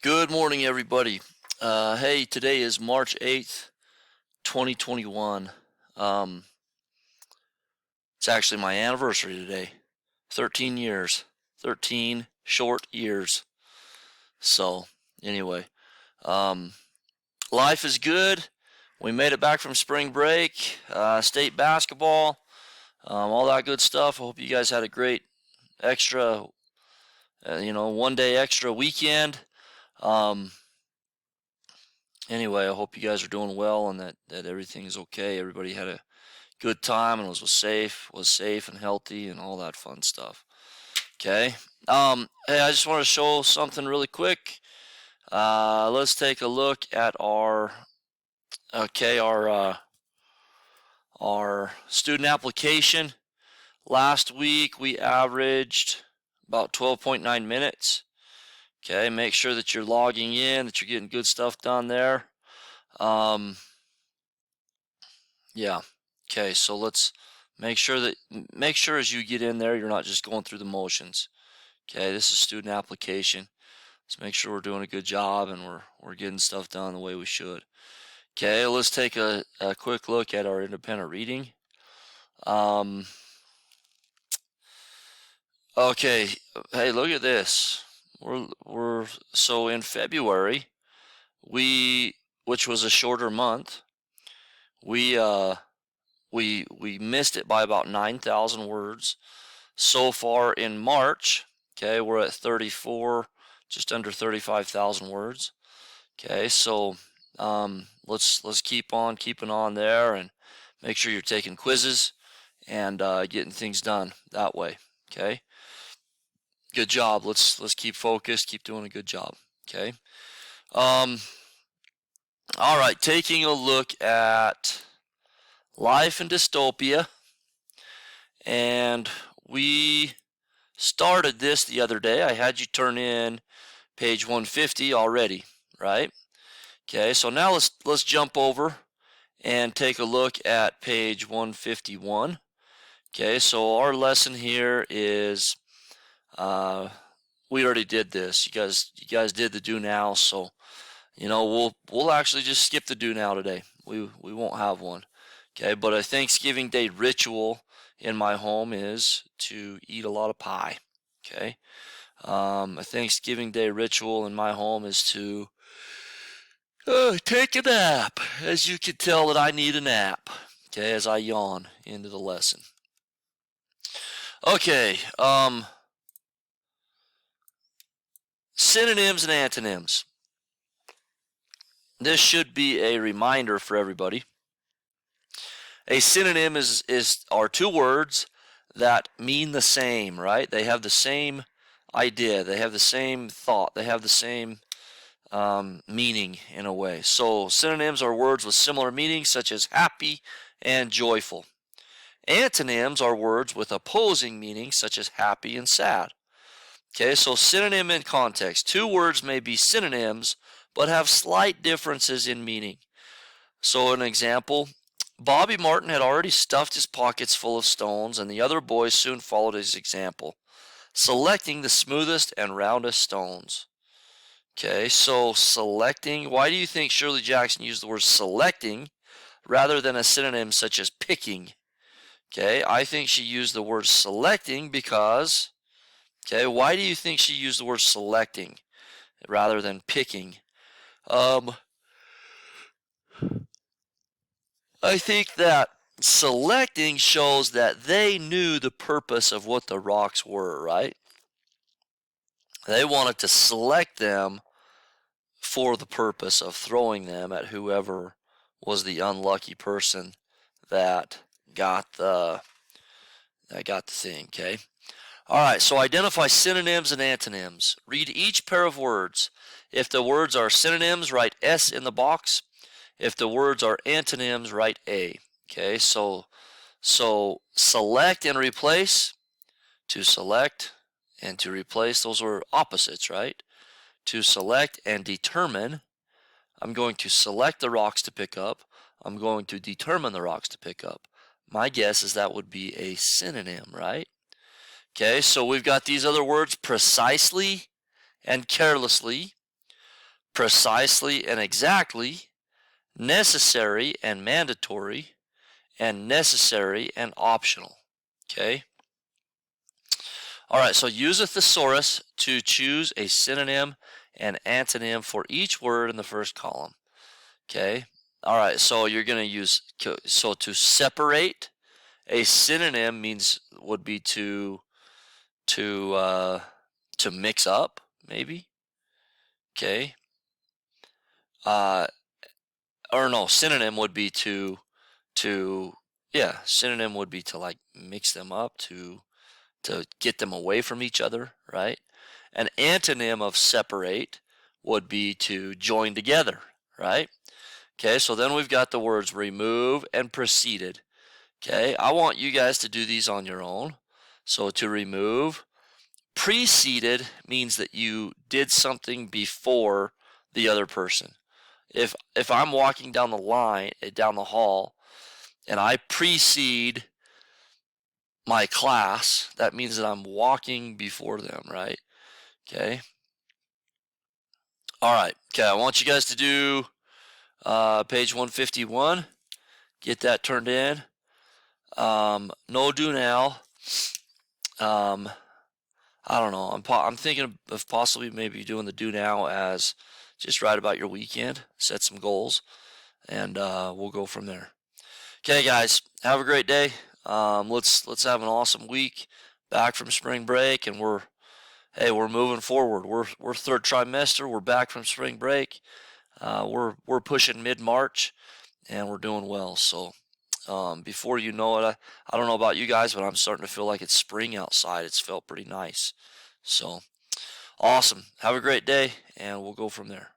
Good morning, everybody. Hey, today is March 8th, 2021. It's actually my anniversary today. 13 years. 13 short years. So, anyway, life is good. We made it back from spring break, state basketball, all that good stuff. I hope you guys had a great extra, 1 day extra weekend. Anyway, I hope you guys are doing well and that everything is okay. Everybody had a good time and was safe and healthy and all that fun stuff. Okay. Hey, I just want to show something really quick. Let's take a look at our student application. Last week we averaged about 12.9 minutes. Okay, make sure that you're logging in, that you're getting good stuff done there. Yeah. Okay, so let's make sure as you get in there, you're not just going through the motions. Okay, this is student application. Let's make sure we're doing a good job and we're getting stuff done the way we should. Okay, let's take a quick look at our independent reading. Okay, hey, look at this. So in February, which was a shorter month, we missed it by about 9,000 words. So far in March, okay, we're at 34, just under 35,000 words. Okay, so let's keep on keeping on there and make sure you're taking quizzes and getting things done that way. Okay. Good job. Let's keep focused, keep doing a good job. Okay. All right, taking a look at life in dystopia. And we started this the other day. I had you turn in page 150 already, right? Okay, so now let's jump over and take a look at page 151. Okay, so our lesson here is we already did this. You guys did the do now, so we'll actually just skip the do now today. We won't have one. Okay, but a Thanksgiving Day ritual in my home is to eat a lot of pie. Okay, a Thanksgiving Day ritual in my home is to take a nap. As you can tell that I need a nap. Okay, as I yawn into the lesson. Okay, synonyms and antonyms. This should be a reminder for everybody. A synonym are two words that mean the same, right? They have the same idea. They have the same thought. They have the same meaning in a way. So synonyms are words with similar meanings such as happy and joyful. Antonyms are words with opposing meanings such as happy and sad. Okay, so synonym in context. Two words may be synonyms but have slight differences in meaning. So an example, Bobby Martin had already stuffed his pockets full of stones, and the other boys soon followed his example, selecting the smoothest and roundest stones. Okay, so selecting, why do you think Shirley Jackson used the word selecting rather than a synonym such as picking? Okay, I think she used the word selecting because, okay, why do you think she used the word selecting rather than picking? I think that selecting shows that they knew the purpose of what the rocks were, right? They wanted to select them for the purpose of throwing them at whoever was the unlucky person that got the thing, okay? All right, so identify synonyms and antonyms. Read each pair of words. If the words are synonyms, write S in the box. If the words are antonyms, write A. Okay, so select and replace. To select and to replace, those are opposites, right? To select and determine, I'm going to select the rocks to pick up. I'm going to determine the rocks to pick up. My guess is that would be a synonym, right? Okay, so we've got these other words, precisely and carelessly. precisely and exactly, necessary and mandatory, and necessary and optional. Okay? All right, so use a thesaurus to choose a synonym and antonym for each word in the first column. Okay? All right, so you're going to use, so to separate, a synonym would be to mix up, maybe. Okay? Or no, synonym would be synonym would be to like mix them up, to get them away from each other, right? An antonym of separate would be to join together, right? Okay, so then we've got the words remove and preceded. Okay, I want you guys to do these on your own. So to remove, preceded means that you did something before the other person. If I'm walking down the hall, and I precede my class, that means that I'm walking before them, right? Okay. All right. Okay, I want you guys to do page 151. Get that turned in. No do now. I don't know. I'm thinking of possibly maybe doing the do now as just write about your weekend, set some goals, and we'll go from there. Okay, guys, have a great day. Let's have an awesome week. Back from spring break, and we're moving forward. We're third trimester. We're back from spring break. We're pushing mid-March, and we're doing well. So before you know it, I don't know about you guys, but I'm starting to feel like it's spring outside. It's felt pretty nice. So awesome. Have a great day, and we'll go from there.